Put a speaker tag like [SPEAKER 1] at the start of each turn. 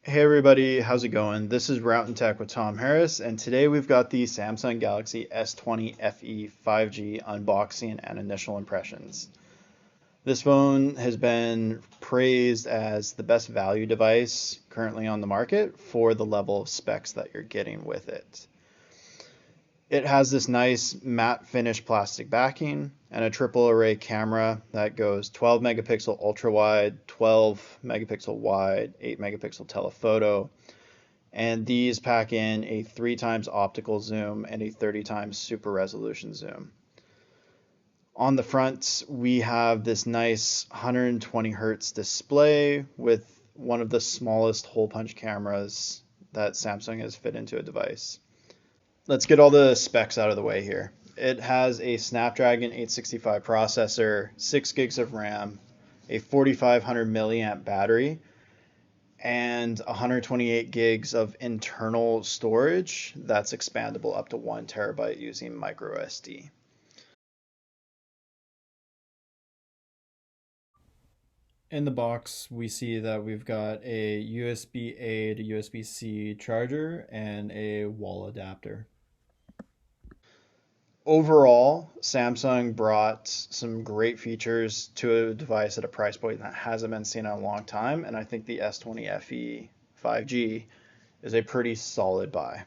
[SPEAKER 1] Hey everybody, how's it going? This is Route and Tech with Tom Harris, and today we've got the Samsung Galaxy S20 FE 5G unboxing and initial impressions. This phone has been praised as the best value device currently on the market for the level of specs that you're getting with it. It has this nice matte finish plastic backing and a triple array camera that goes 12 megapixel ultra wide, 12 megapixel wide, 8 megapixel telephoto, and these pack in a 3 times optical zoom and a 30 times super resolution zoom. On the front, we have this nice 120 Hertz display with one of the smallest hole punch cameras that Samsung has fit into a device. Let's get all the specs out of the way here. It has a Snapdragon 865 processor, 6 gigs of RAM, a 4500 milliamp battery, and 128 gigs of internal storage that's expandable up to 1 terabyte using micro SD. In the box, we see that we've got a USB-A to USB-C charger and a wall adapter. Overall, Samsung brought some great features to a device at a price point that hasn't been seen in a long time, and I think the S20 FE 5G is a pretty solid buy.